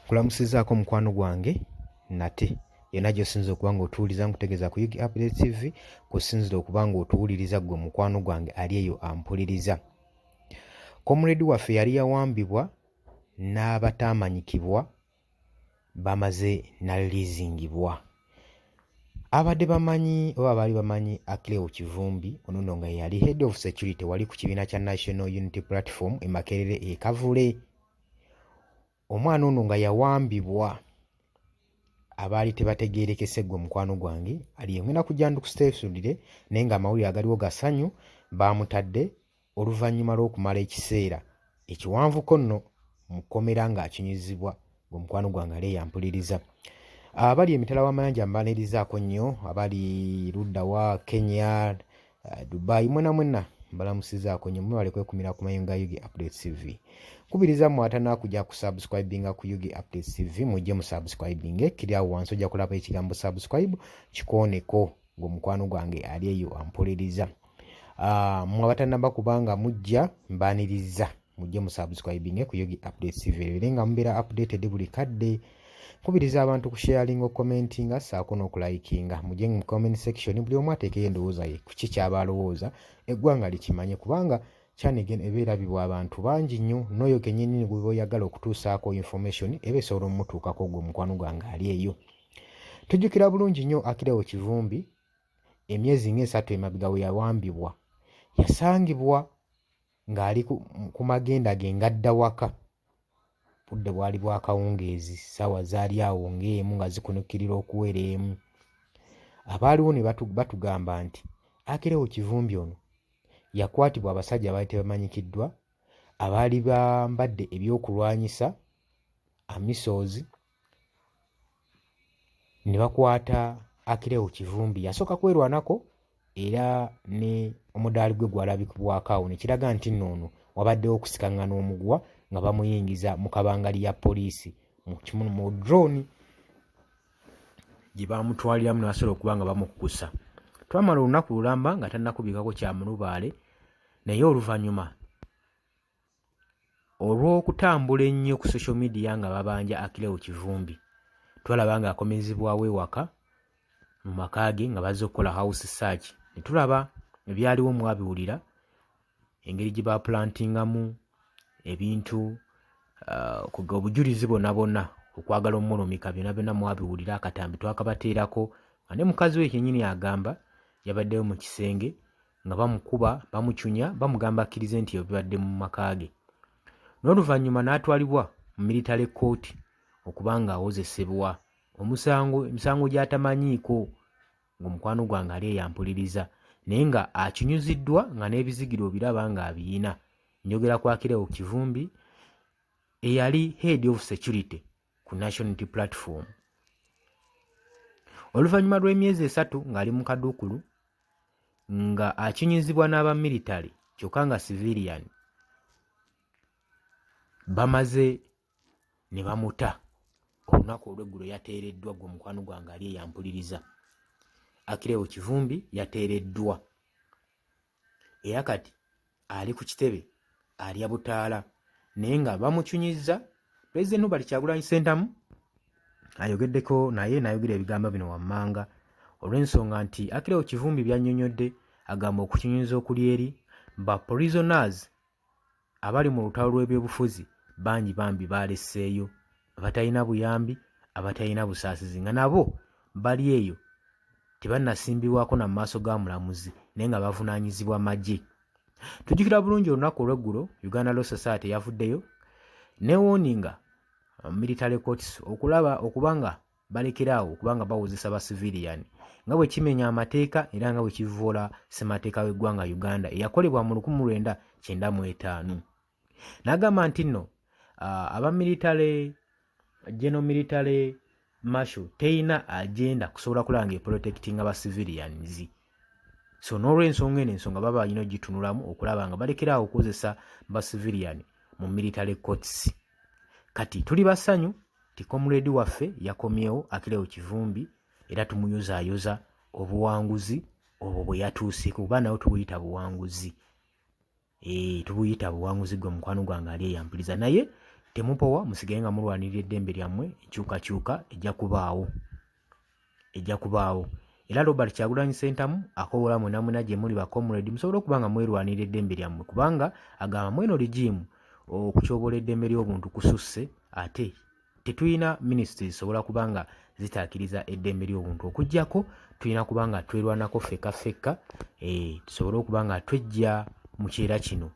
Kulamusizaako mukwano gwange nate yonna gy'osinza okuba ng'otuwuliriza nkutegeeza ku Yugi Update TV kusinzira okuba ng'otuwuliriza ggwe mukwano gwange ali eyo ampuliriza. Comrade waffe yali yawambibwa n'abataamanyikibwa bamaze nalilizingibwa. Abadde bamanyi oba baali bamanyi Achileo Kivumbi ono nno nga yali head of security wali ku kibiina kya National Unity Platform e Makerere e Kavule. Omwana ono nga yawambibwa abaali tebategeerekese ggwe mukwano gwange ali engwena kujjanduku siteesudire naye nga amawulire agaliwo gasanyu baamutadde oluvanyuma lw'okumala ekiseera ekiwanvuko nno mu kkomera ng'akinyuzibwa ggwe mukwano gwange ali yampuliriza. Abali emitala w'amayanja mbalirizaako nnyo, abali ludda wa Kenya, Dubai, mwena mbalamusizaako nnyo, mwebale kwekumira ku mayunga ga Yugi Update TV. Kubiriza mwatana kujja kusubscribinga ku Yugi Update TV, mujje mu subscribing, kiri awo wansi ojja kulaba ekigambo subscribe kikooneko ggwe mukwano gwange ali eyo ampuliriza. Mwabatanaba kubanga mujja mbaniriza mujje mu subscribing ku Yugi Update TV nga mubeera updated buli kadde. Kubiriza abantu ku sharinga, commentinga, saako n'okulayikinga. Mujje mu comment section buli omu ateekeyo endowooza ye ku ki kyaba alowooza eggwanga likimanye kubanga Chanegen ebeerabibwa abantu bangi nnyo n'oyo kennyini gwe oyagala okutuusaako information eba esobola omutuukako ggwe mukwano gwange ali eyo. Tujjukira bulungi nnyo Achileo Kivumbi emyezi ng'esatu emabega we yawambibwa yasangibwa ng'ali ku magenda ge ng'adda waka. Budde bwali bwa kawungeezi, ssaawa zaali awo ng'emu nga zikunukkirira okuwera emu. Abaaliwo ne batugamba nti Achileo Kivumbi ono yakwatibwa abasajja abaali tebamanyikiddwa abaali bambadde ebyokulwanyisa amisozi ne bakwata Achileo Kivumbi. Yasooka kwerwanako era ne omudaali gwe gwalabikibwako awo ne kiraga nti nno ono wabaddewo okusikaŋŋana omuguwa nga bamuyingiza mu kabangali ya poliisi mu drone gye baamutwaliramu n'asobola okuba nga bamukukusa. Twamala olunaku lulamba nga tannakubikako kya mulubaale naye oluvannyuma olw'okutambula ennyo ku social media nga babanja Achileo Kivumbi twalaba nga akomezebwawo ewaka mu maka ge nga bazze okukola house search ne tulaba ebyaliwo mwabiwulira engeri gye baplantingamu ebintu obujulizi bonna okwagala omulumika byonna mwabiwulira. Akatambi twakabateerako nga ne mukazi we kyennyini agamba yabaddeyo mu kisenge nga bamukuba bamucunya bamugamba akkirize nti ebibadde mu maka ge. N'oluvannyuma n'atwalibwa mu military court okuba nga awozesebwa emisango gy'atamanyiiko ng'omukwano gwange ali yampuliriza naye nga akinyuziddwa nga n'ebizigiro biraba nga abiyina. Njogera ku Achileo Kivumbi eyali head of security ku National Unity Platform. Oluvannyuma lw'emyezi esatu ng'ali mu kaduukulu nga akinyuzibwa n'abamilitale kyokka nga civilian bamaze ne bamuta. Olunaku olw'eggulo yateereddwa ggwe mukwano gwange ali yampuliriza. Achileo Kivumbi yateereddwa era kati ali ku kitebe alya butaala naye nga bamucunyizza. Pulezidenti Robert Kyagulanyi Ssentamu ayogeddeko naye n'ayogera ebigambo bino wammanga olw'ensonga nti Achileo Kivumbi byannyonnyodde agamba okukinyuza okuli eri ba prisoners abali mu lutalo lw'ebyobufuzi bangi bambi balesseeyo abatalina buyambi abatalina busaasizi nga nabo bali eyo tebannasimbibwako na mu maaso ga mulamuzi naye nga bavunaanyizibwa magye. Tujjukira bulungi olunaku olw'eggulo Uganda Law Society yavuddeyo newoninga military courts okulaba okubanga balekeraawo okubanga bawozesa ba civilian nga bwe kimenya amateeka era nga bwe kivvoola ssemateeka w'eggwanga Uganda eyakolebwa mu 1995. N'agamba nti nno abamilitary general military marshal teina agenda kusobola kulaba ng'eprotectinga ba civilians. So n'olw'ensonga eno ensonga baba balina ogitunulamu okulaba nga balekeraawo okukozesa ba civilian mu military courts. Kati tuli basanyu ti comrade waffe yakomyewo Achileo Kivumbi era tumuyozaayoza obuwanguzi obwo bwe yatuuseeko kuba nayo tubuyita buwanguzi. Tubuyita buwanguzi gwe mukwano gwange ali yampuliriza naye temupowa musigaye nga mulwanirira eddembe lyammwe. Enkyukakyuka ejja kubaawo era Robert Kyagulanyi Ssentamu akoowola mwenamwena gye muli ba comrade musobole okuba nga mwerwanirira eddembe lyammwe, kubanga agamba mweno regimu okutyoboola eddembe ly'obuntu kususse, ate tetulina minisitiri zisobola kuba nga zitaakiriza eddembe ly'obuntu okuggyako tulina kuba nga twerwanako ffekka tusobole okuba nga twejja mu kiera kino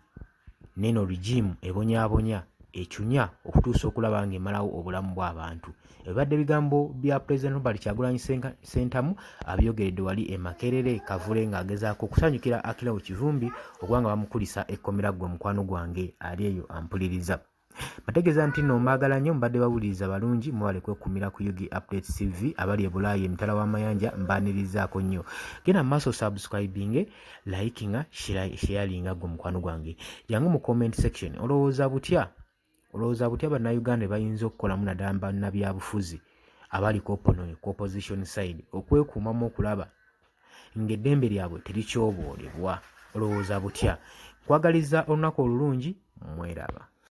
neno regimu ebonyaabonya ekyunya okutuusa okulaba nga emalawo obulamu bw'abantu. Ebibadde bigambo bya President Robert Kyagulanyi Ssentamu abyogeredde wali e Makerere Kavule ng'agezaako okusanyukira Achileo Kivumbi okuba nga bamukulisa ekkomera gwe mukwano gwange ali eyo ampuliriza. Bategeeza nti nno mbaagala nnyo mbadde bawuliriza balungi mwebale kwekumira ku Yugi Updates TV abali e Bulaayi emitala w'amayanja mbaanirizaako nnyo. Genda mu maaso subscribing, likinga, sharinga gwe mukwano gwange. Jangu mu comment section olowooza butya bannayuganda bayinza okukolamu naddala bannabyabufuzi abali ku opposition side okwekuumamu okulaba ng'eddembe lyabwe terikyoboolebwa. Olowooza butya? Nkwagaliza olunaku olulungi, mweraba.